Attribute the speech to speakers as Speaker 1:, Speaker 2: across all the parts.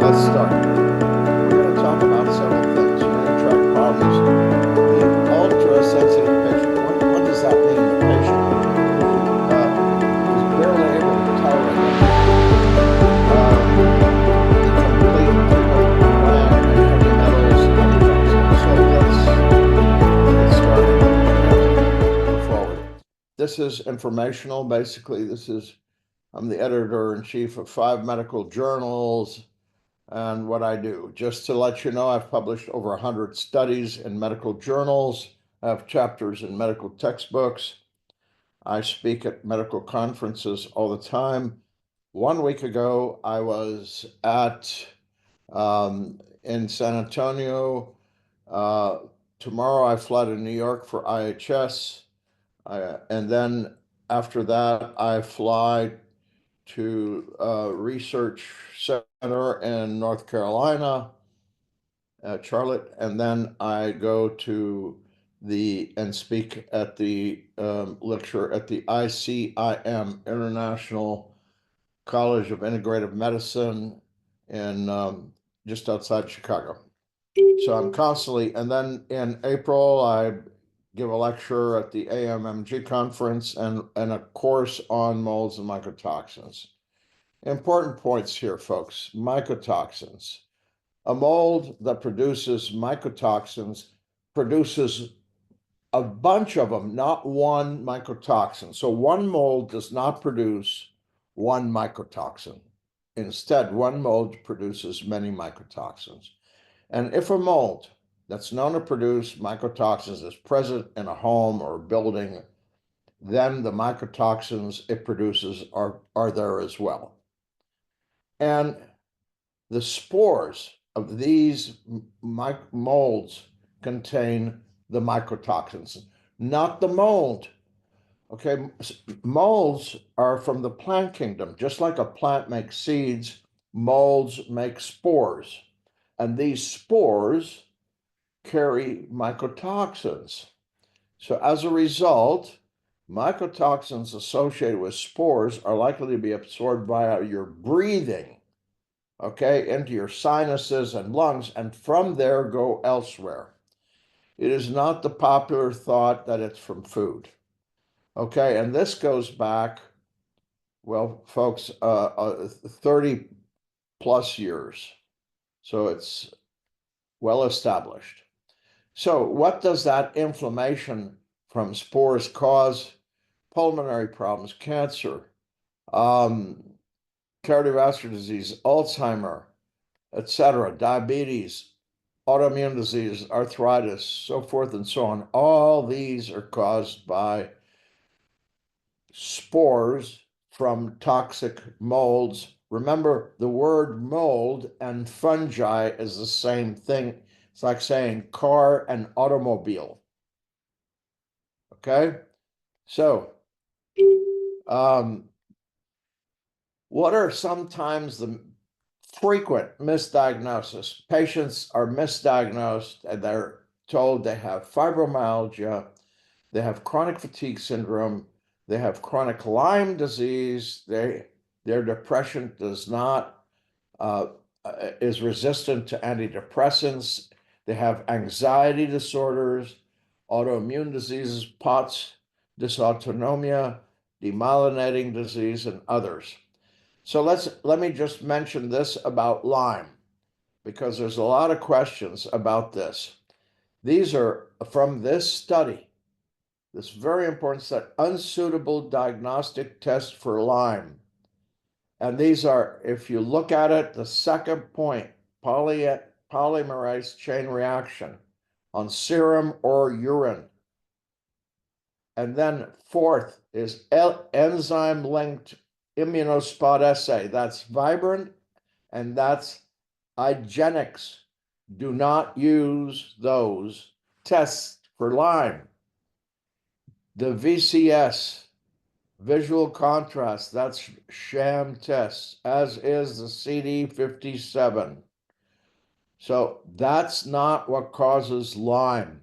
Speaker 1: let's start. We're going to talk about several things. Urinary tract problems. The ultra-sensitive patient. What does that mean? The patient is barely able to tolerate anything. The complete treatment plan and heavy metals and toxins. So let's get started and move forward. This is informational. Basically, I'm the editor-in-chief of 5 medical journals. And what I do, just to let you know, I've published over 100 studies in medical journals. I have chapters in medical textbooks. I speak at medical conferences all the time. 1 week ago, I was in San Antonio. Tomorrow, I fly to New York for IHS. And then after that, I fly to a research center in North Carolina, Charlotte, and then I go to and speak at the lecture at the ICIM, International College of Integrative Medicine, in just outside Chicago. So I'm constantly, and then in April, I give a lecture at the AMMG conference and a course on molds and mycotoxins. Important points here, folks. Mycotoxins. A mold that produces mycotoxins produces a bunch of them, not one mycotoxin. So one mold does not produce one mycotoxin. Instead, one mold produces many mycotoxins. And if a mold that's known to produce mycotoxins is present in a home or a building, then the mycotoxins it produces are there as well. And the spores of these molds contain the mycotoxins, not the mold. Okay, molds are from the plant kingdom. Just like a plant makes seeds, molds make spores. And these spores carry mycotoxins. So as a result, mycotoxins associated with spores are likely to be absorbed via your breathing, okay, into your sinuses and lungs, and from there go elsewhere. It is not the popular thought that it's from food, okay, and this goes back, well, folks, 30 plus years, so it's well established. So what does that inflammation from spores cause? Pulmonary problems, cancer, cardiovascular disease, Alzheimer, etc., diabetes, autoimmune disease, arthritis, so forth and so on. All these are caused by spores from toxic molds. Remember, the word mold and fungi is the same thing. It's like saying car and automobile. Okay? So, what are sometimes the frequent misdiagnosis? Patients are misdiagnosed and they're told they have fibromyalgia, they have chronic fatigue syndrome, they have chronic Lyme disease, their depression is resistant to antidepressants, they have anxiety disorders, autoimmune diseases, POTS, dysautonomia, demyelinating disease, and others. So let me just mention this about Lyme, because there's a lot of questions about this. These are from this study, this very important study, unsuitable diagnostic test for Lyme. And these are, if you look at it, the second point, polymerase chain reaction on serum or urine. And then fourth is enzyme-linked immunospot assay. That's Vibrant and that's IGeneX. Do not use those tests for Lyme. The VCS, visual contrast, that's sham tests, as is the CD57. So that's not what causes Lyme.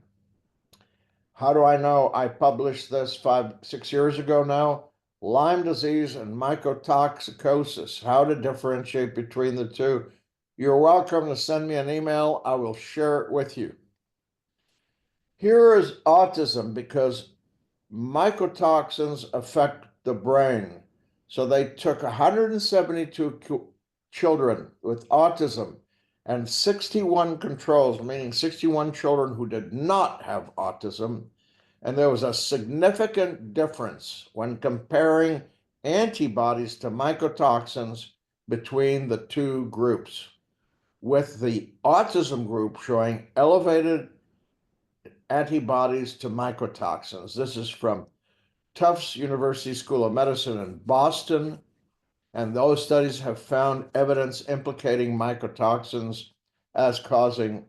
Speaker 1: How do I know? I published this 5-6 years ago now. Lyme disease and mycotoxicosis, how to differentiate between the two. you're welcome to send me an email. I will share it with you. Here is autism because mycotoxins affect the brain. So they took 172 children with autism and 61 controls, meaning 61 children who did not have autism. And there was a significant difference when comparing antibodies to mycotoxins between the two groups, with the autism group showing elevated antibodies to mycotoxins. This is from Tufts University School of Medicine in Boston, and those studies have found evidence implicating mycotoxins as causing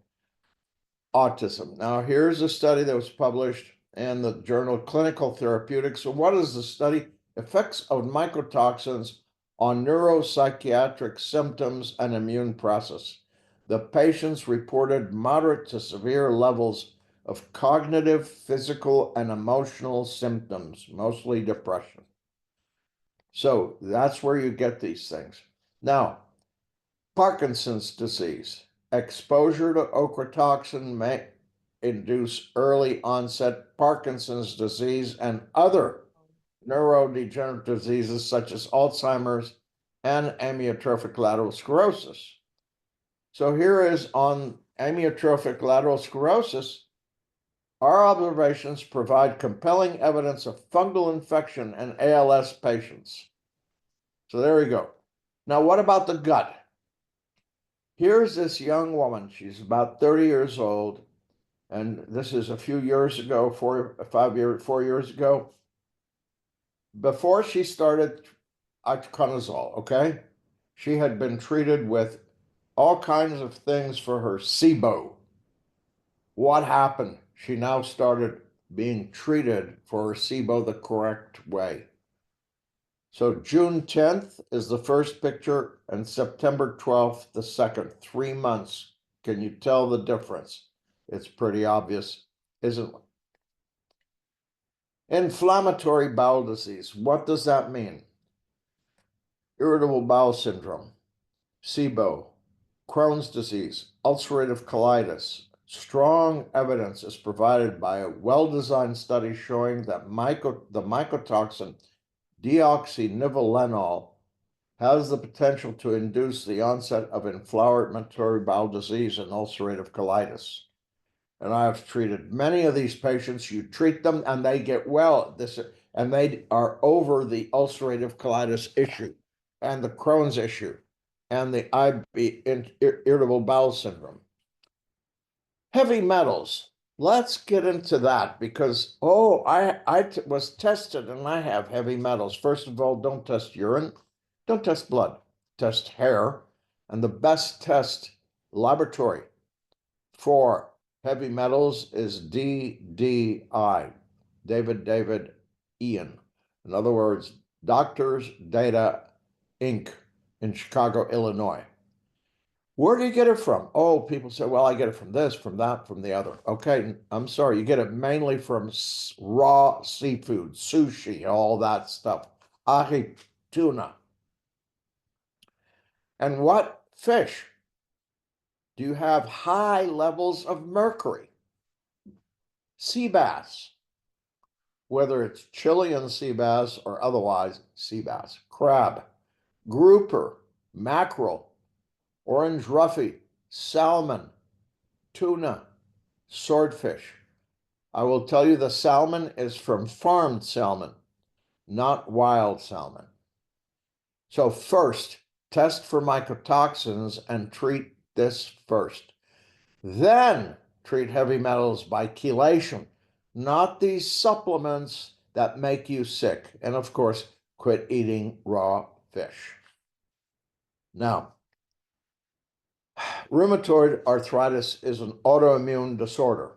Speaker 1: autism. Now, here's a study that was published in the journal Clinical Therapeutics. So, what is the study? Effects of mycotoxins on neuropsychiatric symptoms and immune process. The patients reported moderate to severe levels of cognitive, physical, and emotional symptoms, mostly depression. So that's where you get these things. Now, Parkinson's disease. Exposure to ochratoxin may induce early onset Parkinson's disease and other neurodegenerative diseases such as Alzheimer's and amyotrophic lateral sclerosis. So here is on amyotrophic lateral sclerosis. Our observations provide compelling evidence of fungal infection in ALS patients. So there we go. Now, what about the gut? Here's this young woman. She's about 30 years old. And this is a few years ago, 4 years ago. Before she started itraconazole, okay? She had been treated with all kinds of things for her SIBO. What happened? She now started being treated for her SIBO the correct way. So June 10th is the first picture and September 12th the second. 3 months. Can you tell the difference? It's pretty obvious, isn't it? Inflammatory bowel disease. What does that mean? Irritable bowel syndrome, SIBO, Crohn's disease, ulcerative colitis. Strong evidence is provided by a well-designed study showing that the mycotoxin deoxynivalenol has the potential to induce the onset of inflammatory bowel disease and ulcerative colitis. And I've treated many of these patients. You treat them and they get well. And they are over the ulcerative colitis issue and the Crohn's issue and the irritable bowel syndrome. Heavy metals. Let's get into that because, I was tested and I have heavy metals. First of all, don't test urine, don't test blood, test hair. And the best test laboratory for heavy metals is DDI, David Ian. In other words, Doctors Data Inc. in Chicago, Illinois. Where do you get it from? Oh, people say, well, I get it from this, from that, from the other. Okay, I'm sorry, you get it mainly from raw seafood, sushi, all that stuff. Ahi, tuna. And what fish do you have high levels of mercury? Sea bass, whether it's Chilean sea bass or otherwise sea bass, crab, grouper, mackerel, orange roughy, salmon, tuna, swordfish. I will tell you the salmon is from farmed salmon, not wild salmon. So first, test for mycotoxins and treat this first. Then treat heavy metals by chelation, not these supplements that make you sick. And of course, quit eating raw fish. Now, rheumatoid arthritis is an autoimmune disorder.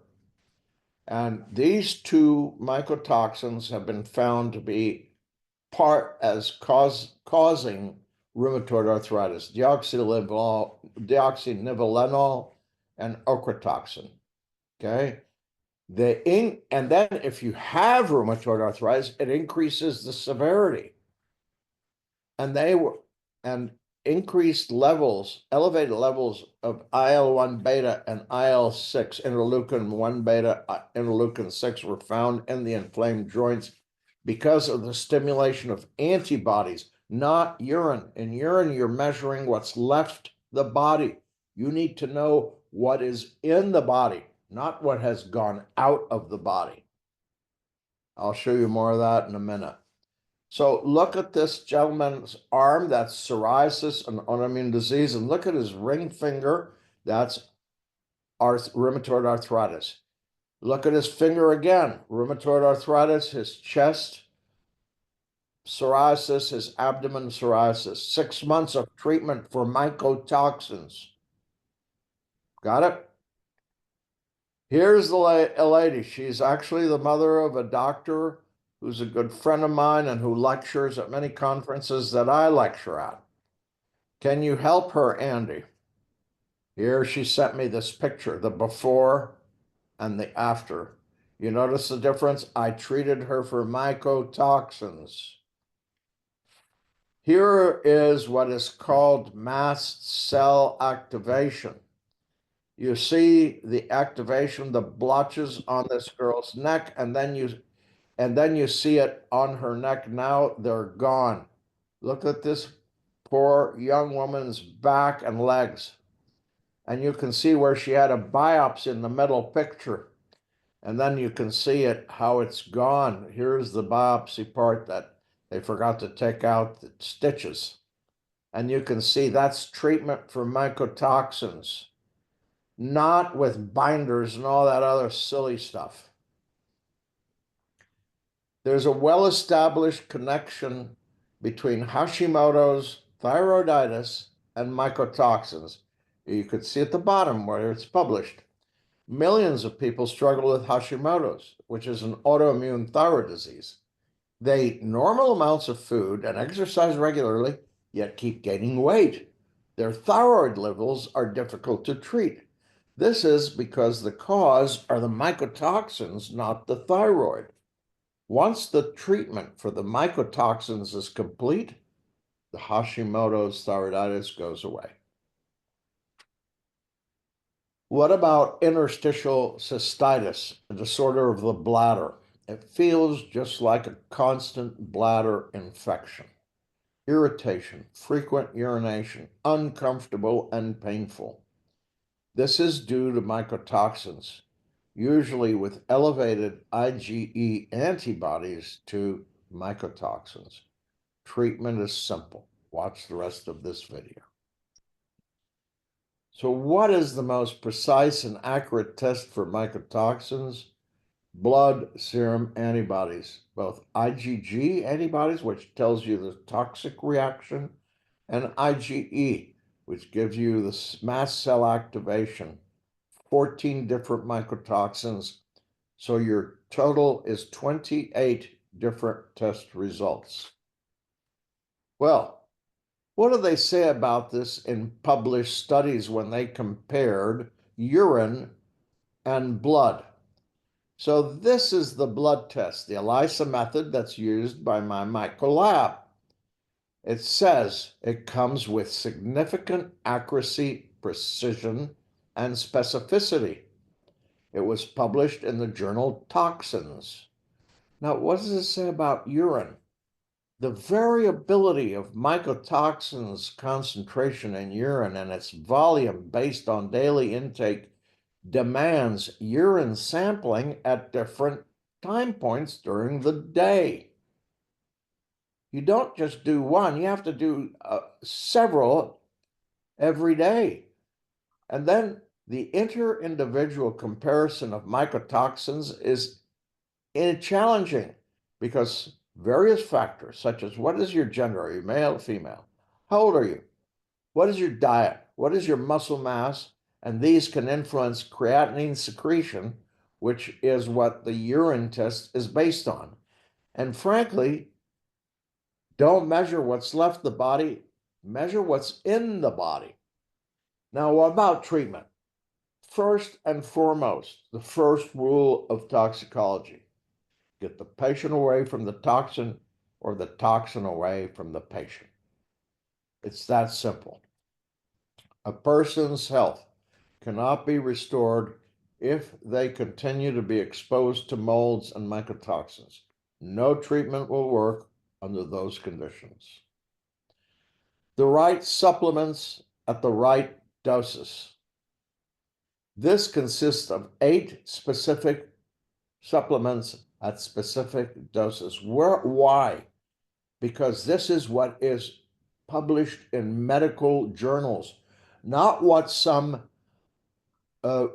Speaker 1: And these two mycotoxins have been found to be causing rheumatoid arthritis, deoxynivalenol and ochratoxin. Okay. And then if you have rheumatoid arthritis, it increases the severity. And increased levels, elevated levels of IL-1 beta and IL-6, interleukin-1 beta, interleukin-6 were found in the inflamed joints because of the stimulation of antibodies, not urine. In urine, you're measuring what's left the body. You need to know what is in the body, not what has gone out of the body. I'll show you more of that in a minute. So look at this gentleman's arm, that's psoriasis, an autoimmune disease, and look at his ring finger, that's rheumatoid arthritis. Look at his finger again, rheumatoid arthritis, his chest, psoriasis, his abdomen, psoriasis. 6 months of treatment for mycotoxins. Got it? Here's a lady. She's actually the mother of a doctor who's a good friend of mine and who lectures at many conferences that I lecture at. Can you help her, Andy? Here she sent me this picture, the before and the after. You notice the difference? I treated her for mycotoxins. Here is what is called mast cell activation. You see the activation, the blotches on this girl's neck, and then you see it on her neck. Now they're gone. Look at this poor young woman's back and legs. And you can see where she had a biopsy in the middle picture. And then you can see it, how it's gone. Here's the biopsy part that they forgot to take out the stitches. And you can see that's treatment for mycotoxins, not with binders and all that other silly stuff. There's a well-established connection between Hashimoto's, thyroiditis, and mycotoxins. You could see at the bottom where it's published. Millions of people struggle with Hashimoto's, which is an autoimmune thyroid disease. They eat normal amounts of food and exercise regularly, yet keep gaining weight. Their thyroid levels are difficult to treat. This is because the cause are the mycotoxins, not the thyroid. Once the treatment for the mycotoxins is complete, the Hashimoto's thyroiditis goes away. What about interstitial cystitis, a disorder of the bladder? It feels just like a constant bladder infection. Irritation, frequent urination, uncomfortable and painful. This is due to mycotoxins, usually with elevated IgE antibodies to mycotoxins. Treatment is simple. Watch the rest of this video. So what is the most precise and accurate test for mycotoxins? Blood serum antibodies, both IgG antibodies, which tells you the toxic reaction, and IgE, which gives you the mast cell activation, 14 different mycotoxins. So your total is 28 different test results. Well, what do they say about this in published studies when they compared urine and blood? So this is the blood test, the ELISA method that's used by MyMycoLab. It says it comes with significant accuracy, precision, and specificity. It was published in the journal Toxins. Now, what does it say about urine? The variability of mycotoxins concentration in urine and its volume based on daily intake demands urine sampling at different time points during the day. You don't just do one, you have to do several every day. And then the inter-individual comparison of mycotoxins is challenging because various factors, such as what is your gender? Are you male or female? How old are you? What is your diet? What is your muscle mass? And these can influence creatinine secretion, which is what the urine test is based on. And frankly, don't measure what's left the body, measure what's in the body. Now, what about treatment? First and foremost, the first rule of toxicology: get the patient away from the toxin or the toxin away from the patient. It's that simple. A person's health cannot be restored if they continue to be exposed to molds and mycotoxins. No treatment will work under those conditions. The right supplements at the right doses. This consists of 8 specific supplements at specific doses. Why? Because this is what is published in medical journals, not what some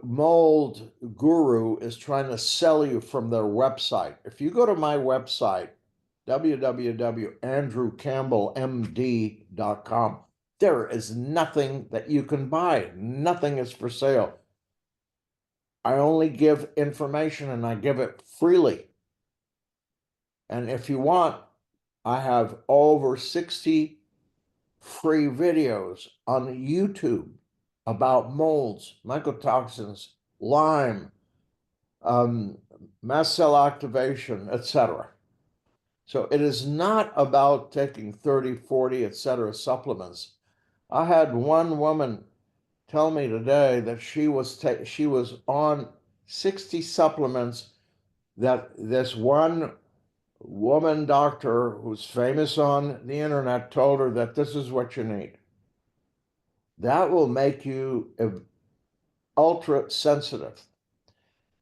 Speaker 1: mold guru is trying to sell you from their website. If you go to my website, www.andrewcampbellmd.com, there is nothing that you can buy. Nothing is for sale. I only give information and I give it freely. And if you want, I have over 60 free videos on YouTube about molds, mycotoxins, Lyme, mast cell activation, etc. So it is not about taking 30, 40, etc. supplements. I had one woman tell me today that she was on 60 supplements that this one woman doctor who's famous on the internet told her that this is what you need. That will make you ultra sensitive.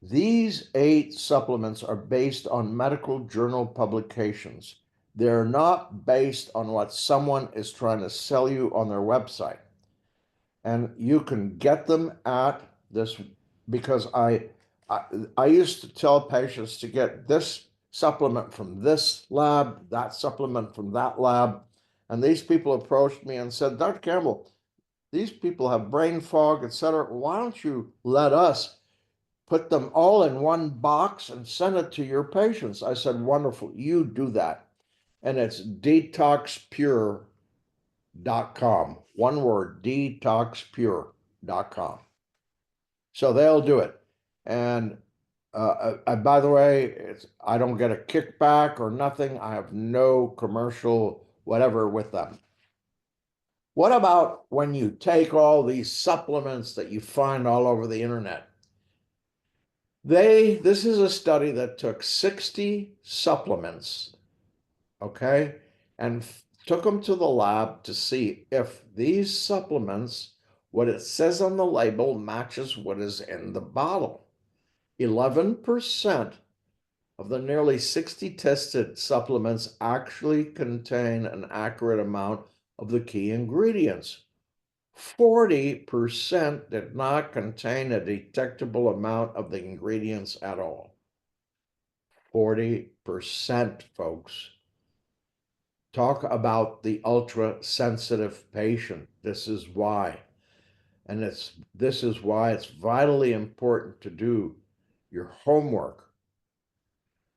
Speaker 1: These 8 supplements are based on medical journal publications. They're not based on what someone is trying to sell you on their website. And you can get them at this, because I used to tell patients to get this supplement from this lab, that supplement from that lab. And these people approached me and said, Dr. Campbell, these people have brain fog, etc. Why don't you let us put them all in one box and send it to your patients? I said, wonderful, you do that. And it's detoxpure.com. One word, detoxpure.com. So they'll do it. And by the way, I don't get a kickback or nothing. I have no commercial whatever with them. What about when you take all these supplements that you find all over the internet? This is a study that took 60 supplements, okay, and took them to the lab to see if these supplements, what it says on the label, matches what is in the bottle. 11% of the nearly 60 tested supplements actually contain an accurate amount of the key ingredients. 40% did not contain a detectable amount of the ingredients at all. 40%, folks. Talk about the ultra-sensitive patient. This is why. And this is why it's vitally important to do your homework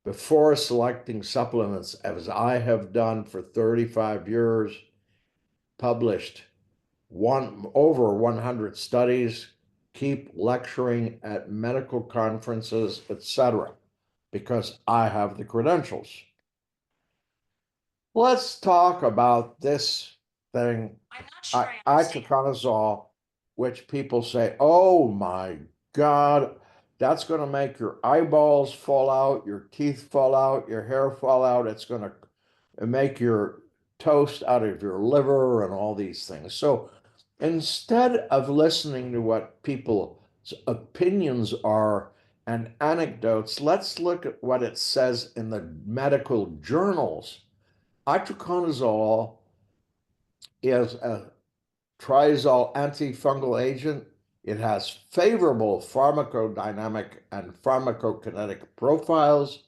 Speaker 1: before selecting supplements, as I have done for 35 years, published over 100 studies, keep lecturing at medical conferences, etc., because I have the credentials. Let's talk about this thing, itraconazole, which people say, oh my God, that's going to make your eyeballs fall out, your teeth fall out, your hair fall out. It's going to make your toast out of your liver and all these things. So instead of listening to what people's opinions are and anecdotes, let's look at what it says in the medical journals. Itraconazole is a triazole antifungal agent. It has favorable pharmacodynamic and pharmacokinetic profiles,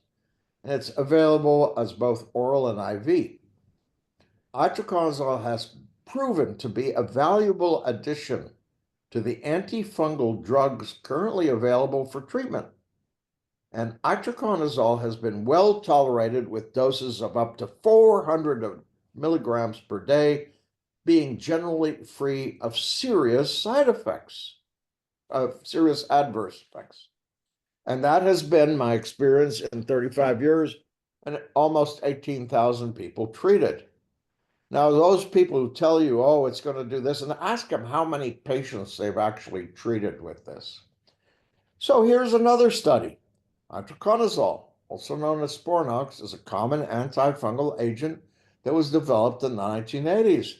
Speaker 1: and it's available as both oral and IV. Itraconazole has proven to be a valuable addition to the antifungal drugs currently available for treatment. And itraconazole has been well tolerated with doses of up to 400 milligrams per day, being generally free of serious side effects, of serious adverse effects. And that has been my experience in 35 years and almost 18,000 people treated. Now, those people who tell you, oh, it's going to do this, and ask them how many patients they've actually treated with this. So here's another study. Itraconazole, also known as Sporanox, is a common antifungal agent that was developed in the 1980s.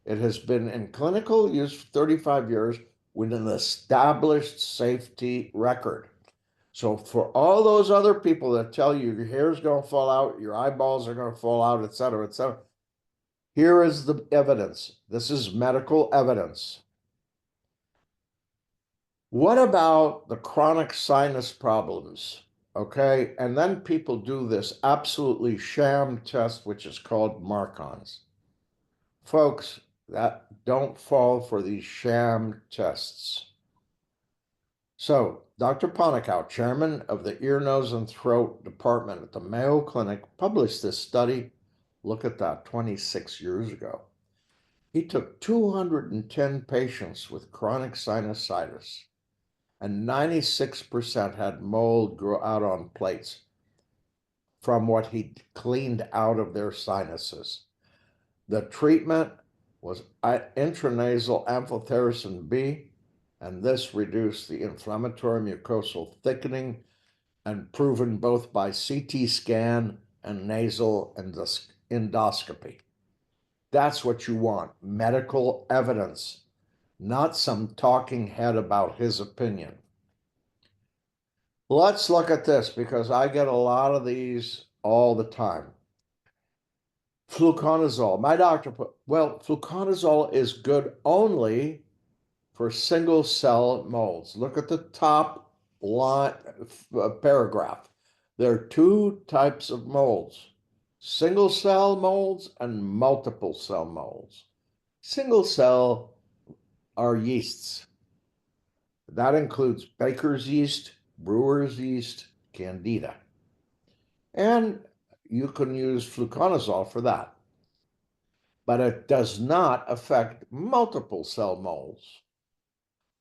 Speaker 1: It has been in clinical use for 35 years with an established safety record. So for all those other people that tell you your hair's going to fall out, your eyeballs are going to fall out, et cetera, here is the evidence. This is medical evidence. What about the chronic sinus problems? Okay, and then people do this absolutely sham test, which is called Marcons. Folks, that don't fall for these sham tests. So, Dr. Ponikow, chairman of the ear, nose, and throat department at the Mayo Clinic, published this study. Look at that, 26 years ago. He took 210 patients with chronic sinusitis, and 96% had mold grow out on plates from what he cleaned out of their sinuses. The treatment was intranasal amphotericin B, and this reduced the inflammatory mucosal thickening and proven both by CT scan and nasal endoscopy. That's what you want, medical evidence, not some talking head about his opinion. Let's look at this because I get a lot of these all the time. Fluconazole. My doctor put, well, fluconazole is good only for single cell molds. Look at the top line, paragraph. There are two types of molds, single cell molds and multiple cell molds. Single cell are yeasts. That includes baker's yeast, brewer's yeast, candida. And you can use fluconazole for that. But it does not affect multiple cell molds.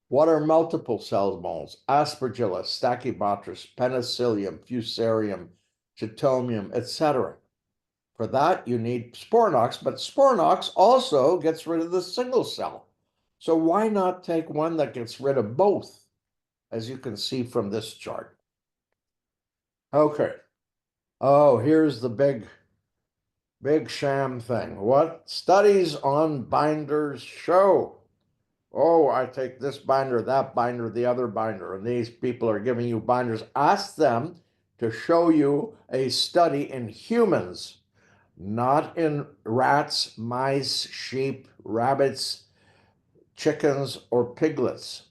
Speaker 1: What are multiple cell molds? Aspergillus, Stachybotrys, Penicillium, Fusarium, Chaetomium, etc. For that, you need Sporanox, but Sporanox also gets rid of the single cell. So why not take one that gets rid of both, as you can see from this chart? Okay. Oh, here's the big sham thing. What studies on binders show? Oh, I take this binder, that binder, the other binder, and these people are giving you binders. Ask them to show you a study in humans, not in rats, mice, sheep, rabbits, chickens, or piglets,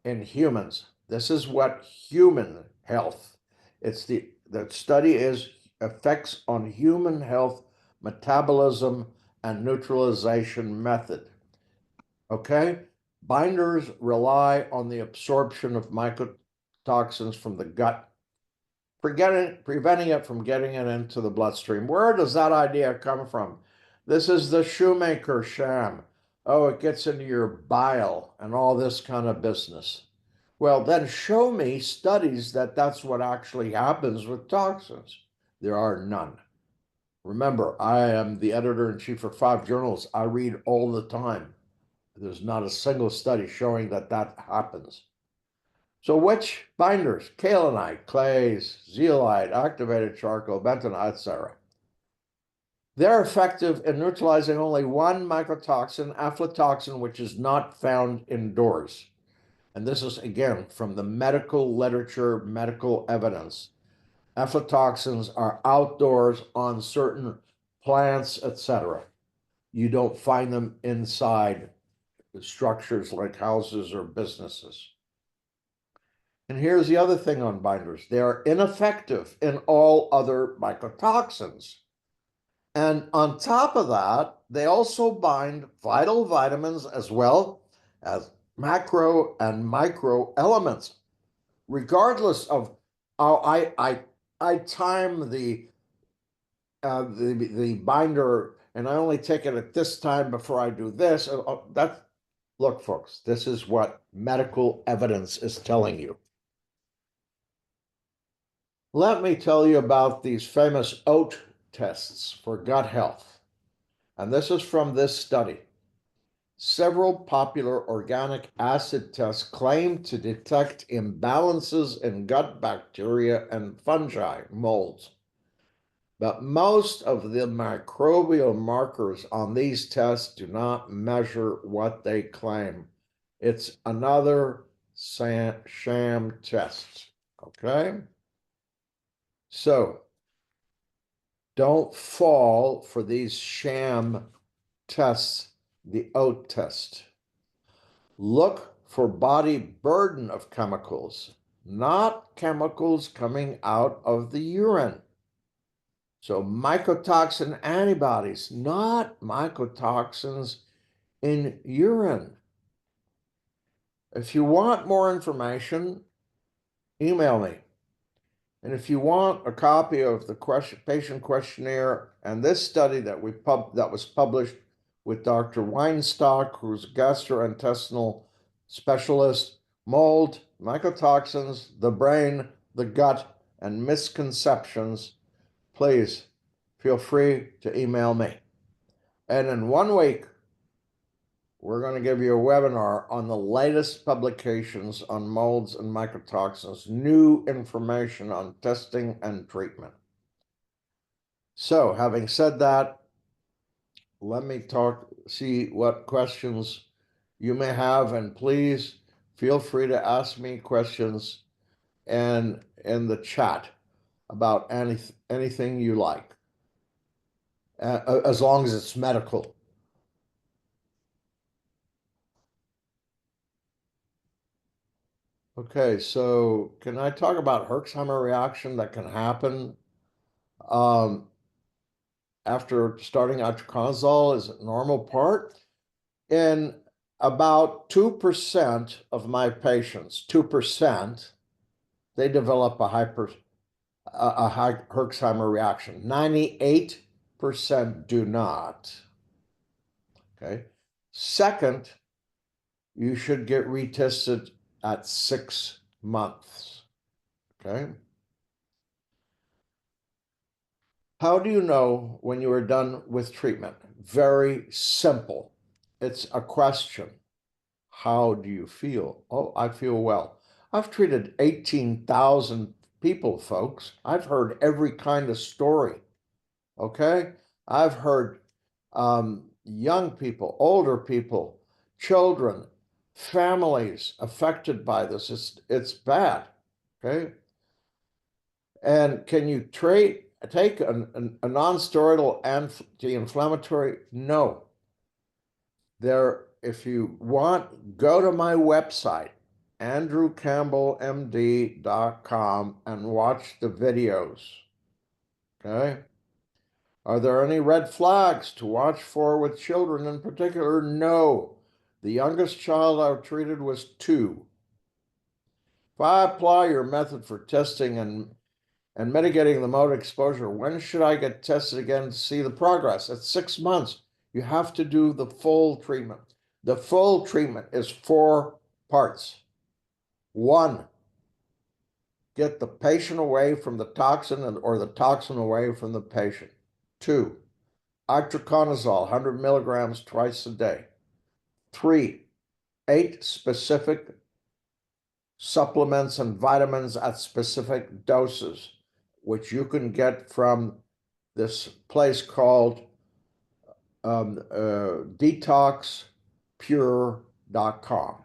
Speaker 1: in humans. This is what human health. The study is effects on human health, metabolism, and neutralization method. Okay? Binders rely on the absorption of mycotoxins from the gut, preventing it from getting it into the bloodstream. Where does that idea come from? This is the shoemaker sham. Oh, it gets into your bile and all this kind of business. Well, then show me studies that that's what actually happens with toxins. There are none. Remember, I am the editor-in-chief for 5 journals. I read all the time. There's not a single study showing that that happens. So which binders? Kaolinite, clays, zeolite, activated charcoal, bentonite, etc. They're effective in neutralizing only one mycotoxin, aflatoxin, which is not found indoors. And this is, again, from the medical literature, medical evidence. Aflatoxins are outdoors on certain plants, etc. You don't find them inside structures like houses or businesses. And here's the other thing on binders. They are ineffective in all other mycotoxins. And on top of that, they also bind vital vitamins as well as macro and micro elements. Regardless of how I time the binder, and I only take it at this time before I do this. Look, folks, this is what medical evidence is telling you. Let me tell you about these famous oat tests for gut health. and this is from this study. Several popular organic acid tests claim to detect imbalances in gut bacteria and fungi, molds. But most of the microbial markers on these tests do not measure what they claim. It's another sham test, okay? So don't fall for these sham tests, the oat test. Look for body burden of chemicals, not chemicals coming out of the urine. So mycotoxin antibodies, not mycotoxins in urine. If you want more information, email me. And if you want a copy of the patient questionnaire and this study that was published with Dr. Weinstock, who's a gastrointestinal specialist, mold, mycotoxins, the brain, the gut, and misconceptions, please feel free to email me. And in 1 week, we're going to give you a webinar on the latest publications on molds and mycotoxins, new information on testing and treatment. So, having said that, let me see what questions you may have, and please feel free to ask me questions and in the chat about anything you like, as long as it's medical. Okay, so can I talk about Herxheimer reaction that can happen after starting itraconazole? Is a normal part? In about 2% of my patients, 2%, they develop a high Herxheimer reaction. 98% do not. Okay. Second, you should get retested at 6 months. Okay. How do you know when you are done with treatment? Very simple. It's a question. How do you feel? Oh, I feel well. I've treated 18,000 people, folks. I've heard every kind of story. Okay? I've heard young people, older people, children, families affected by this. It's bad. Okay? And can you take a non-steroidal anti-inflammatory? No. If you want, go to my website, andrewcampbellmd.com, and watch the videos. Okay? Are there any red flags to watch for with children in particular? No. The youngest child I've treated was 2. If I apply your method for testing and mitigating the mode exposure, when should I get tested again to see the progress? At 6 months, you have to do the full treatment. The full treatment is 4 parts. 1, get the patient away from the toxin or the toxin away from the patient. 2, itraconazole, 100 milligrams twice a day. 3, 8 specific supplements and vitamins at specific doses, which you can get from this place called detoxpure.com.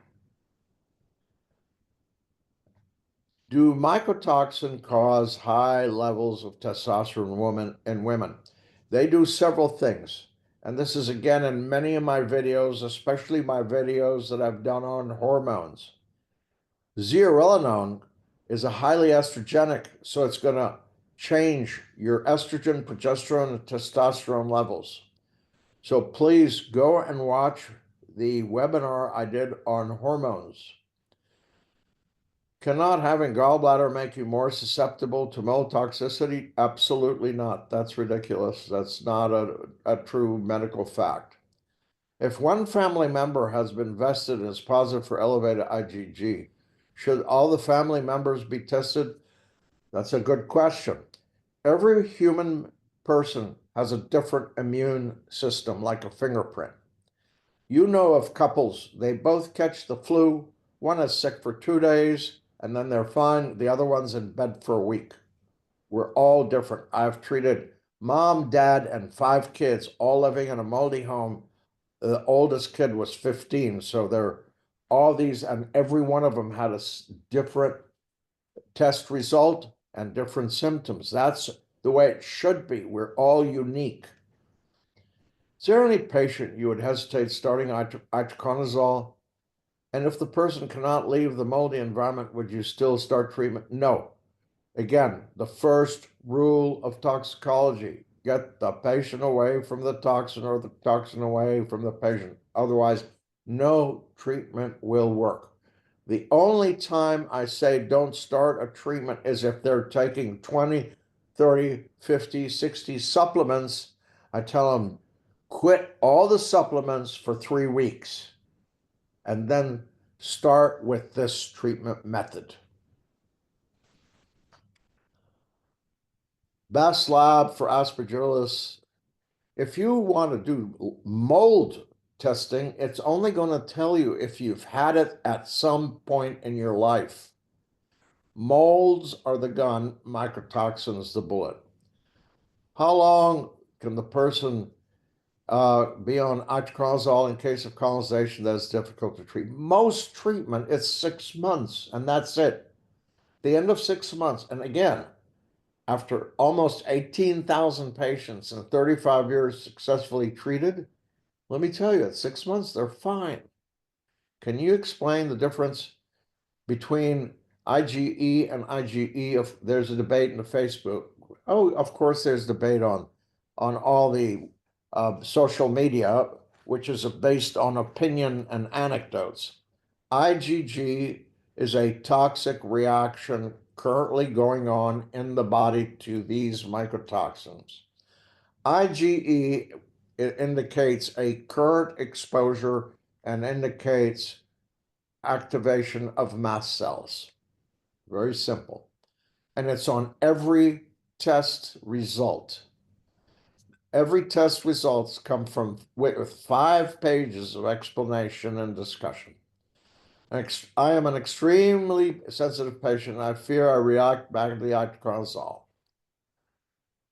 Speaker 1: Do mycotoxin cause high levels of testosterone in women? They do several things. And this is again in many of my videos, especially my videos that I've done on hormones. Zearalenone is a highly estrogenic, so it's going to change your estrogen, progesterone, and testosterone levels. So please go and watch the webinar I did on hormones. Cannot having gallbladder make you more susceptible to mold toxicity? Absolutely not. That's ridiculous. That's not a true medical fact. If one family member has been vested and is positive for elevated IgG, should all the family members be tested? That's a good question. Every human person has a different immune system, like a fingerprint. You know of couples, they both catch the flu, one is sick for 2 days, and then they're fine. The other one's in bed for a week. We're all different. I've treated mom, dad, and 5 kids, all living in a moldy home. The oldest kid was 15, so they're all these, and every one of them had a different test result and different symptoms. That's the way it should be. We're all unique. Is there any patient you would hesitate starting itraconazole? And if the person cannot leave the moldy environment, would you still start treatment? No. Again, the first rule of toxicology, get the patient away from the toxin or the toxin away from the patient. Otherwise, no treatment will work. The only time I say don't start a treatment is if they're taking 20, 30, 50, 60 supplements. I tell them, quit all the supplements for 3 weeks and then start with this treatment method. Best lab for aspergillus. If you want to do mold testing, it's only going to tell you if you've had it at some point in your life. Molds are the gun, mycotoxins the bullet. How long can the person be on itraconazole in case of colonization that is difficult to treat? Most treatment is 6 months, and that's it. The end of 6 months, and again, after almost 18,000 patients and 35 years successfully treated, let me tell you, at 6 months, they're fine. Can you explain the difference between IgE and IgE? If there's a debate in the Facebook, oh, of course there's debate on all the social media, which is based on opinion and anecdotes. IgG is a toxic reaction currently going on in the body to these mycotoxins. IgE, it indicates a current exposure and indicates activation of mast cells. Very simple. And it's on every test result. Every test results come from with 5 pages of explanation and discussion. I am an extremely sensitive patient, and I fear I react back to the itraconazole.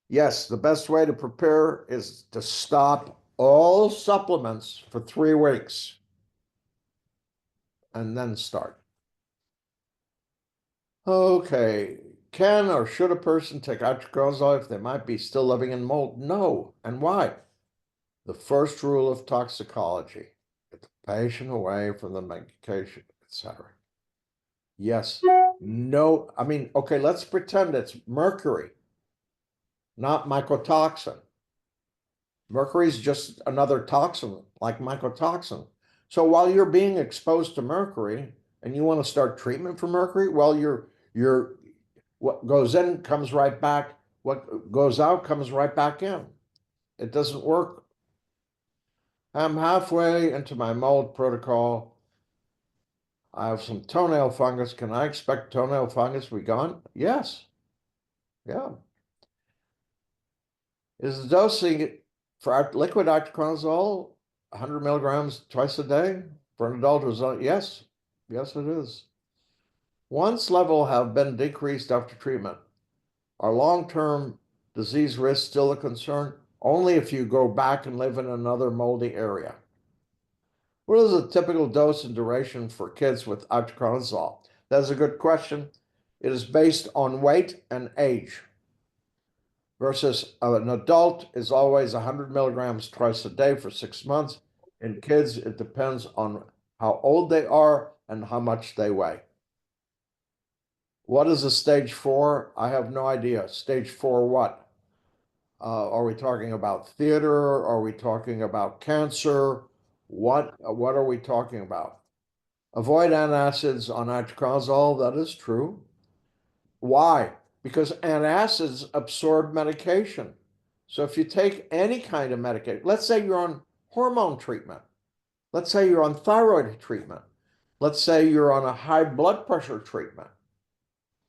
Speaker 1: Yes, the best way to prepare is to stop all supplements for 3 weeks and then start. Okay, can or should a person take itraconazole if they might be still living in mold? No. And why? The first rule of toxicology, get the patient away from the medication, etc. Yes, no, I mean, okay, let's pretend it's mercury, not mycotoxin. Mercury is just another toxin, like mycotoxin. So while you're being exposed to mercury and you want to start treatment for mercury, well, what goes in comes right back. What goes out comes right back in. It doesn't work. I'm halfway into my mold protocol. I have some toenail fungus. Can I expect toenail fungus to be gone? Yes. Yeah. Is the dosing for liquid itraconazole 100 milligrams twice a day for an adult who's on? Yes. Yes, it is. Once levels have been decreased after treatment, are long-term disease risks still a concern? Only if you go back and live in another moldy area. What is a typical dose and duration for kids with itraconazole? That's a good question. It is based on weight and age. Versus an adult is always 100 milligrams twice a day for 6 months. In kids, it depends on how old they are and how much they weigh. What is a stage 4? I have no idea. Stage 4 what? Are we talking about theater? Are we talking about cancer? What are we talking about? Avoid antacids on itraconazole. That is true. Why? Because antacids absorb medication. So if you take any kind of medication, let's say you're on hormone treatment, let's say you're on thyroid treatment, let's say you're on a high blood pressure treatment,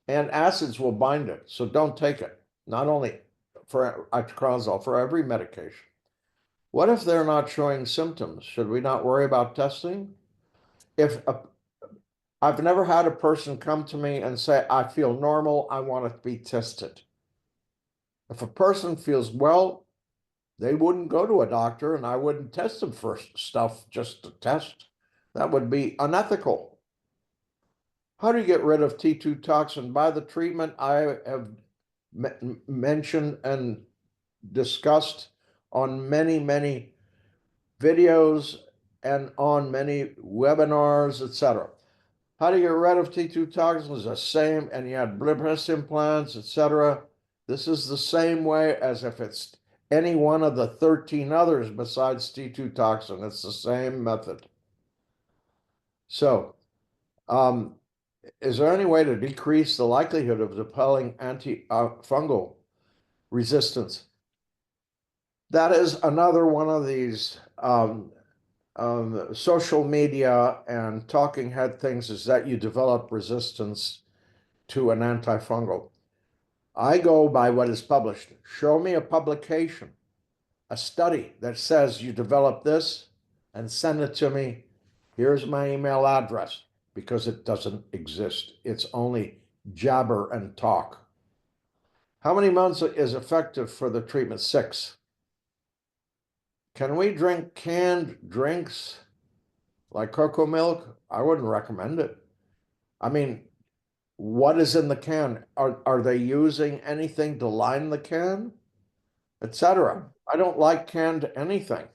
Speaker 1: antacids will bind it. So don't take it. Not only for itraconazole for every medication. What if they're not showing symptoms? Should we not worry about testing? I've never had a person come to me and say, I feel normal, I want to be tested. If a person feels well, they wouldn't go to a doctor and I wouldn't test them for stuff just to test. That would be unethical. How do you get rid of T2 toxin? By the treatment I have mentioned and discussed on many, many videos and on many webinars, etc. How do you get rid of T2 toxins? The same, and you had breast implants, etc. This is the same way as if it's any one of the 13 others besides T2 toxin. It's the same method. So, is there any way to decrease the likelihood of developing antifungal resistance? That is another one of these social media and talking head things, is that you develop resistance to an antifungal. I go by what is published. Show me a publication, a study that says you develop this, and send it to me. Here's my email address, because it doesn't exist. It's only jabber and talk. How many months is effective for the treatment? 6. Can we drink canned drinks like cocoa milk? I wouldn't recommend it. I mean, what is in the can? Are they using anything to line the can, etc.? I don't like canned anything.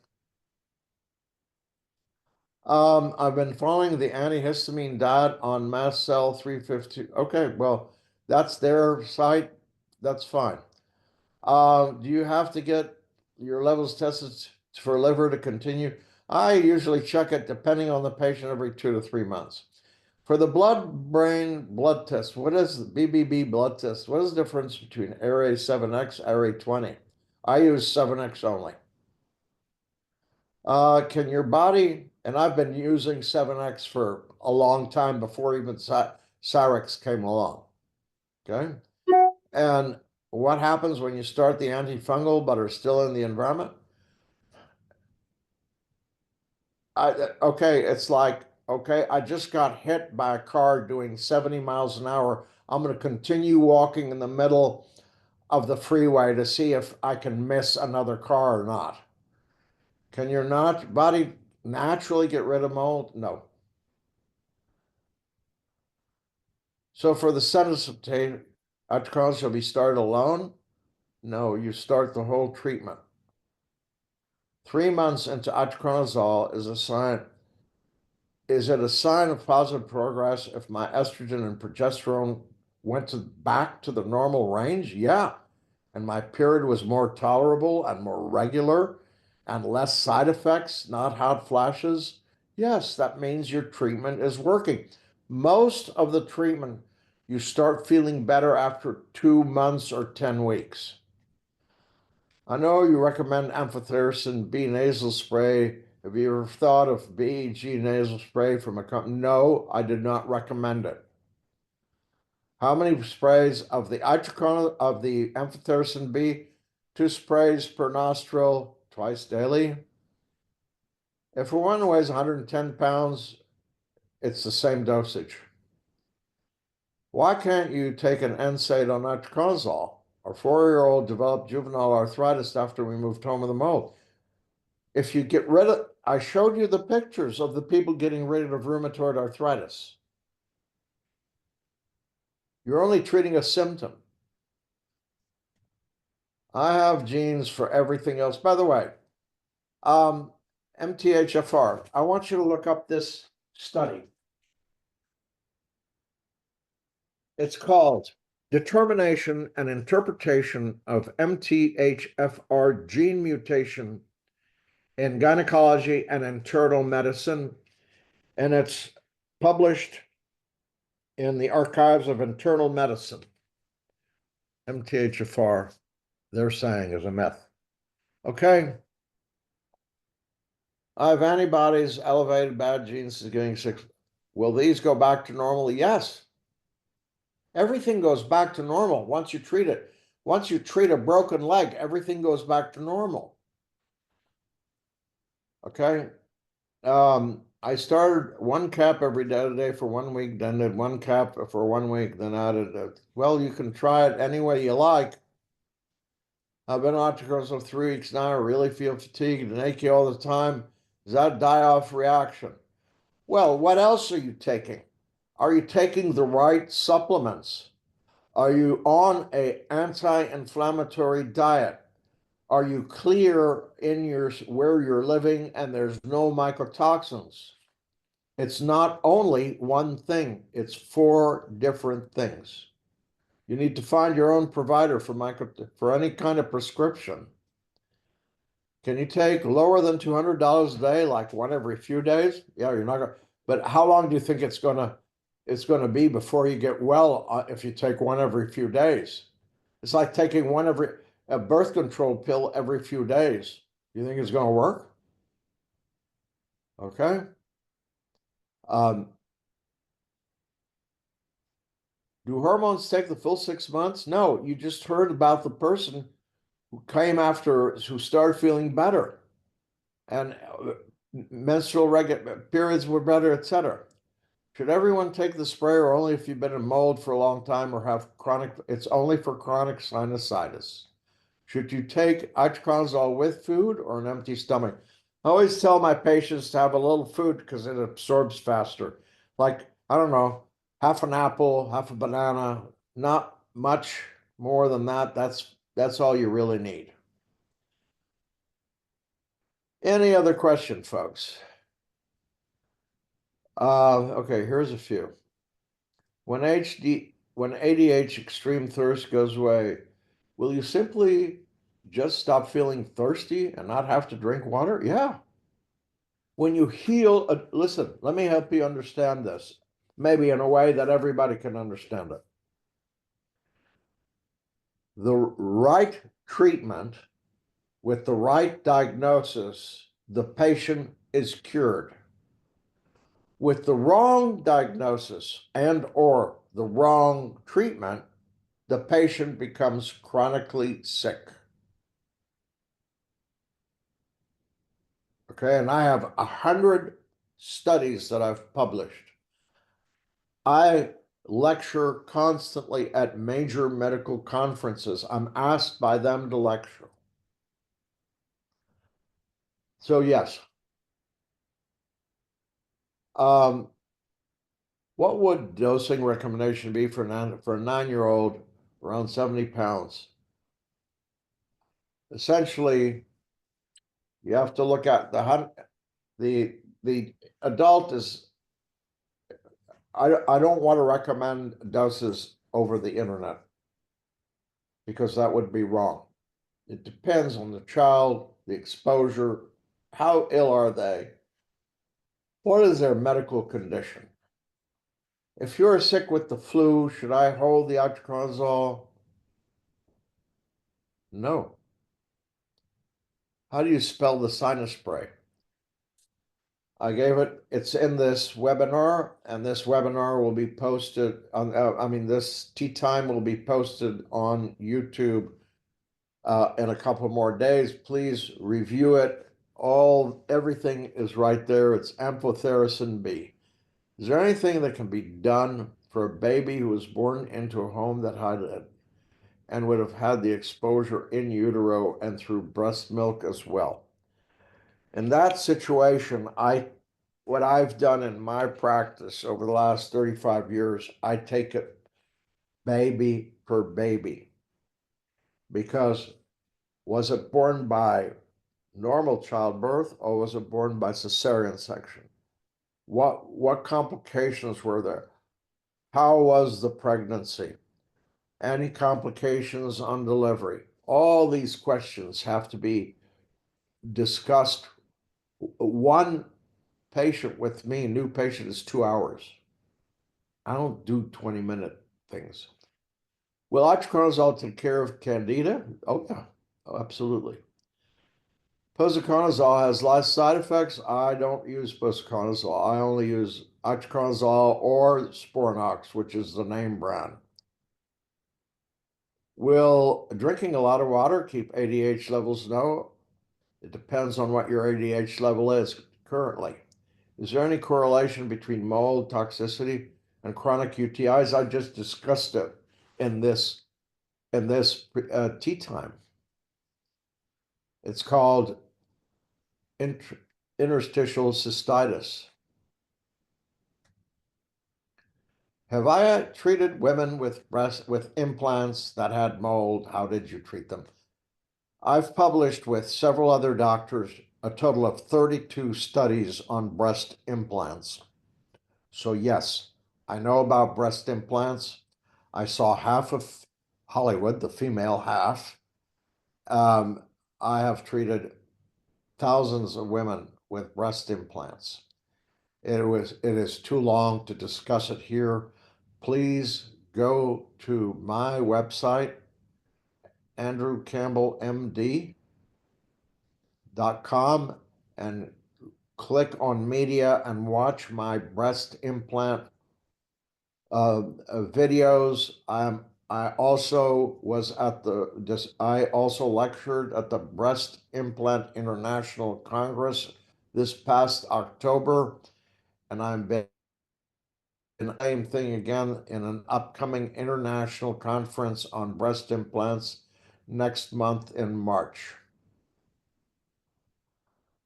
Speaker 1: I've been following the antihistamine diet on mast cell 350. Okay, well, that's their site. That's fine. Do you have to get your levels tested for liver to continue? I usually check it depending on the patient every 2 to 3 months. For the blood-brain blood test, what is the BBB blood test? What is the difference between ARA7X, ARA20? I use 7X only. Can your body, and I've been using 7X for a long time before even Cyrex came along, okay? And what happens when you start the antifungal but are still in the environment? Okay, it's like, okay, I just got hit by a car doing 70 miles an hour. I'm going to continue walking in the middle of the freeway to see if I can miss another car or not. Can your body naturally get rid of mold? No. So for the sentence of itraconazole shall be started alone? No, you start the whole treatment. 3 months into itraconazole is a sign. Is it a sign of positive progress if my estrogen and progesterone went back to the normal range? Yeah. And my period was more tolerable and more regular and less side effects, not hot flashes. Yes, that means your treatment is working. Most of the treatment, you start feeling better after 2 months or 10 weeks. I know you recommend amphotericin B nasal spray. Have you ever thought of BEG nasal spray from a company? No, I did not recommend it. How many sprays of the amphotericin B? 2 sprays per nostril, twice daily. If one weighs 110 pounds, it's the same dosage. Why can't you take an NSAID on itraconazole? Our 4-year-old developed juvenile arthritis after we moved home with a mold. If you get rid of, I showed you the pictures of the people getting rid of rheumatoid arthritis. You're only treating a symptom. I have genes for everything else. By the way, MTHFR, I want you to look up this study. It's called Determination and Interpretation of MTHFR Gene Mutation in Gynecology and Internal Medicine, and it's published in the Archives of Internal Medicine. MTHFR, they're saying, is a myth. Okay. I have antibodies, elevated bad genes is getting sick. Will these go back to normal? Yes. Everything goes back to normal once you treat it. Once you treat a broken leg, everything goes back to normal. Okay. I started 1 cap every day for 1 week, then did 1 cap for 1 week, then added, well, you can try it any way you like. I've been on for 3 weeks now. I really feel fatigued and achy all the time. Is that a die-off reaction? Well, what else are you taking? Are you taking the right supplements? Are you on an anti-inflammatory diet? Are you clear in where you're living and there's no mycotoxins? It's not only one thing, it's 4 different things. You need to find your own provider for any kind of prescription. Can you take lower than $200 a day, like one every few days? Yeah, you're not going to, but how long do you think it's going to be before you get well if you take one every few days? It's like taking a birth control pill every few days. You think it's going to work? Okay. Um, do hormones take the full 6 months? No, you just heard about the person who started feeling better and menstrual periods were better, etc. Should everyone take the spray or only if you've been in mold for a long time or have it's only for chronic sinusitis? Should you take itraconazole with food or an empty stomach? I always tell my patients to have a little food because it absorbs faster. Like, I don't know, half an apple, half a banana, not much more than that. That's all you really need. Any other question, folks? Okay, here's a few. When ADH extreme thirst goes away, will you simply just stop feeling thirsty and not have to drink water? Yeah. When you heal, listen, let me help you understand this, maybe in a way that everybody can understand it. The right treatment with the right diagnosis, the patient is cured. With the wrong diagnosis and or the wrong treatment, the patient becomes chronically sick. Okay, and I have 100 studies that I've published. I lecture constantly at major medical conferences. I'm asked by them to lecture. So yes. What would dosing recommendation be for a 9-year-old around 70 pounds? Essentially, you have to look at the adult is, I don't want to recommend doses over the internet because that would be wrong. It depends on the child, the exposure, how ill are they, what is their medical condition. If you're sick with the flu, should I hold the itraconazole? No. How do you spell the sinus spray? I gave it's in this webinar, and this webinar will be posted on, this tea time will be posted on YouTube in a couple more days. Please review it. Everything is right there. It's amphotericin B. Is there anything that can be done for a baby who was born into a home that had it and would have had the exposure in utero and through breast milk as well? In that situation, what I've done in my practice over the last 35 years, I take it baby per baby, because was it born by normal childbirth or was it born by cesarean section? What complications were there? How was the pregnancy? Any complications on delivery? All these questions have to be discussed. One patient with me, new patient, is 2 hours. I don't do 20-minute things. Will itraconazole take care of candida? Oh, yeah. Oh, absolutely. Posaconazole has less side effects. I don't use posaconazole. I only use itraconazole or Sporanox, which is the name brand. Will drinking a lot of water keep ADH levels low? It depends on what your ADH level is currently. Is there any correlation between mold toxicity and chronic UTIs? I just discussed it in this tea time. It's called interstitial cystitis. Have I treated women with implants that had mold? How did you treat them? I've published with several other doctors a total of 32 studies on breast implants. So yes, I know about breast implants. I saw half of Hollywood, the female half. Um, I have treated thousands of women with breast implants. It is too long to discuss it here. Please go to my website, andrewcampbellmd.com, and click on media and watch my breast implant videos. I also lectured at the Breast Implant International Congress this past October, and I'm been the same thing again in an upcoming international conference on breast implants next month in March.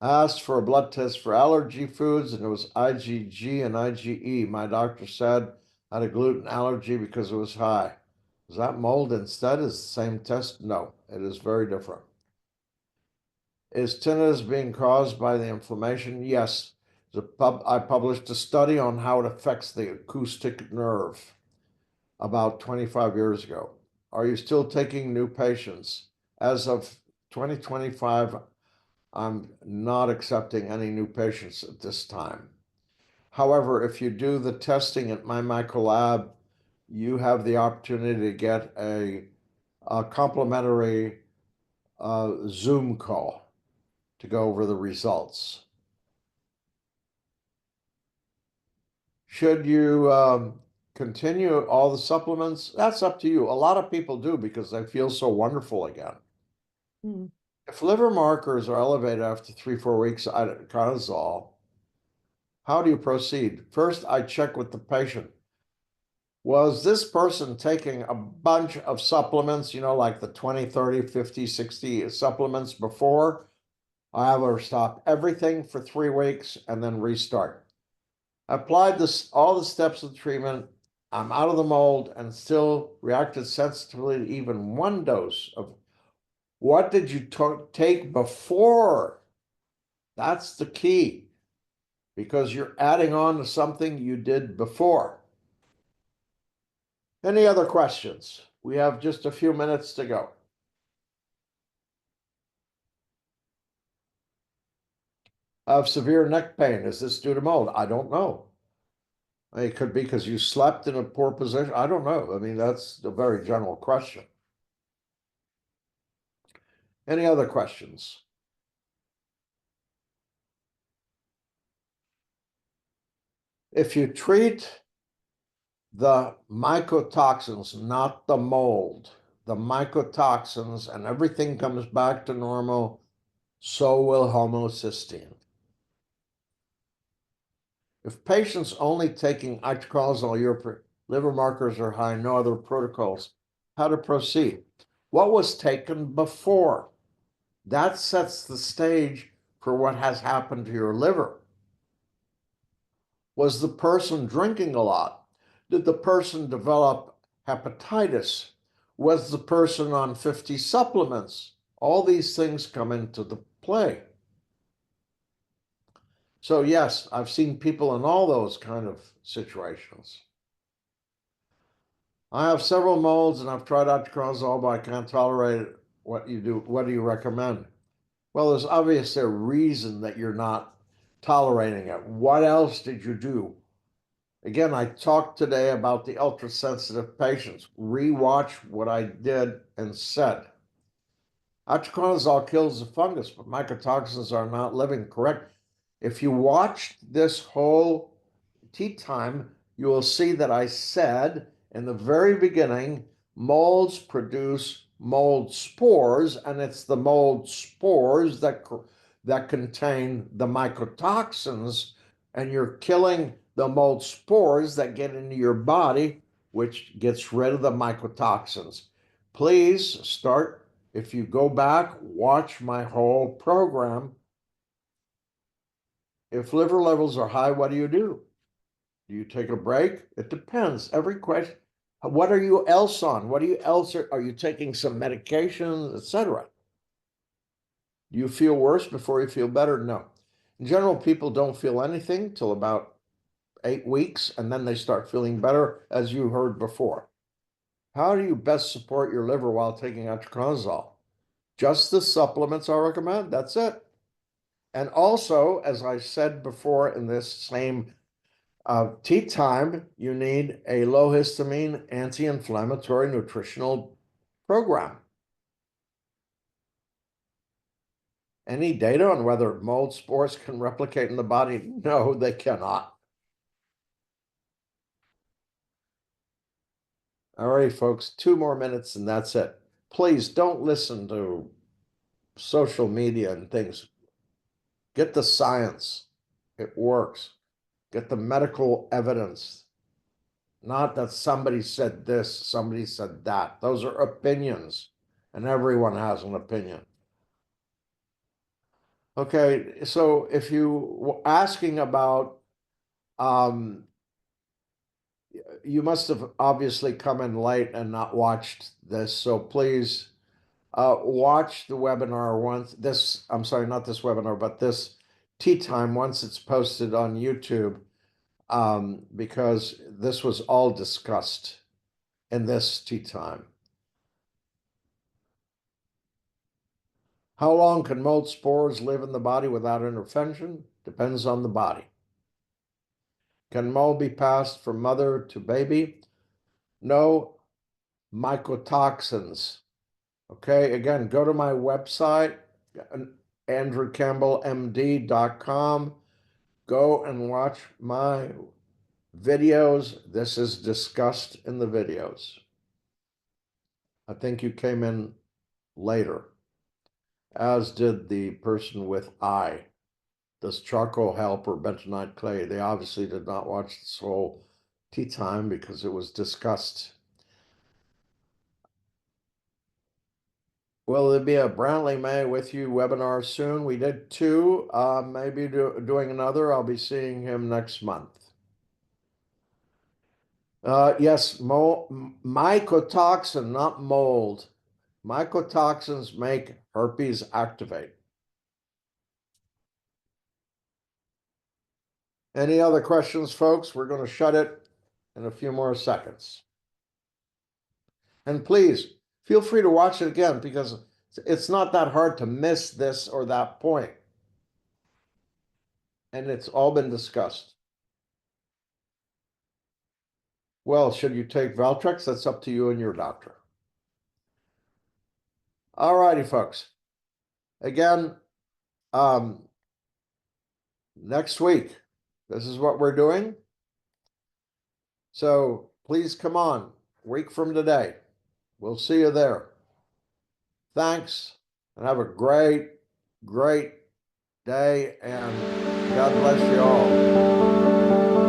Speaker 1: I asked for a blood test for allergy foods, and it was IgG and IgE. My doctor said I had a gluten allergy because it was high. Is that mold instead? Is the same test? No, it is very different. Is tinnitus being caused by the inflammation? Yes. I published a study on how it affects the acoustic nerve about 25 years ago. Are you still taking new patients? As of 2025, I'm not accepting any new patients at this time. However, if you do the testing at MyMycoLab, you have the opportunity to get a complimentary Zoom call to go over the results. Should you continue all the supplements? That's up to you. A lot of people do because they feel so wonderful again.
Speaker 2: Hmm.
Speaker 1: If liver markers are elevated after 3-4 weeks of itraconazole, how do you proceed? First, I check with the patient. Was this person taking a bunch of supplements, like the 20, 30, 50, 60 supplements before? I have her stop everything for 3 weeks and then restart. I applied all the steps of the treatment. I'm out of the mold and still reacted sensitively to even one dose of what did you take before? That's the key because you're adding on to something you did before. Any other questions? We have just a few minutes to go. I have severe neck pain. Is this due to mold? I don't know. It could be because you slept in a poor position. I don't know. I mean, that's a very general question. Any other questions? If you treat the mycotoxins, not the mold, the mycotoxins, and everything comes back to normal, so will homocysteine. If patients only taking itraconazole, your liver markers are high, no other protocols, how to proceed? What was taken before? That sets the stage for what has happened to your liver. Was the person drinking a lot? Did the person develop hepatitis? Was the person on 50 supplements? All these things come into the play. So yes, I've seen people in all those kind of situations. I have several molds and I've tried itraconazole, but I can't tolerate it. What do you do? What do you recommend? Well, there's obviously a reason that you're not tolerating it. What else did you do? Again, I talked today about the ultra-sensitive patients. Rewatch what I did and said. Itraconazole kills the fungus, but mycotoxins are not living. Correct. If you watched this whole tea time, you will see that I said in the very beginning Molds produce mold spores, and it's the mold spores that contain the mycotoxins, and you're killing the mold spores that get into your body, which gets rid of the mycotoxins. Please start, if you go back, watch my whole program. If liver levels are high, what do you do? Do you take a break? It depends. Every question. What are you else on? What are you else? Are you taking some medications, etc.? Do you feel worse before you feel better? No. In general, people don't feel anything till about 8 weeks, and then they start feeling better, as you heard before. How do you best support your liver while taking itraconazole? Just the supplements I recommend. That's it. And also, as I said before in this same tea time, you need a low histamine anti-inflammatory nutritional program. Any data on whether mold spores can replicate in the body? No, they cannot. All right, folks, 2 more minutes and that's it. Please don't listen to social media and things. Get the science. It works. Get the medical evidence. Not that somebody said this, somebody said that. Those are opinions, and everyone has an opinion. Okay, so if you were asking about, you must have obviously come in late and not watched this, so please watch the webinar once, I'm sorry, not this webinar, but this tea time once it's posted on YouTube, because this was all discussed in this tea time. How long can mold spores live in the body without intervention? Depends on the body. Can mold be passed from mother to baby? No. Mycotoxins. Okay, again, go to my website, andrewcampbellmd.com. Go and watch my videos. This is discussed in the videos. I think you came in later, as did the person with I. Does charcoal help or bentonite clay? They obviously did not watch this whole tea time because it was discussed. Will there be a Brantley May with you webinar soon? We did two, maybe doing another. I'll be seeing him next month. Yes, mycotoxin, not mold. Mycotoxins make herpes activate. Any other questions, folks? We're going to shut it in a few more seconds. And please, feel free to watch it again because it's not that hard to miss this or that point. And it's all been discussed. Well, should you take Valtrex? That's up to you and your doctor. All righty, folks. Again, next week, this is what we're doing. So please come on, week from today. We'll see you there. Thanks, and have a great, great day, and God bless you all.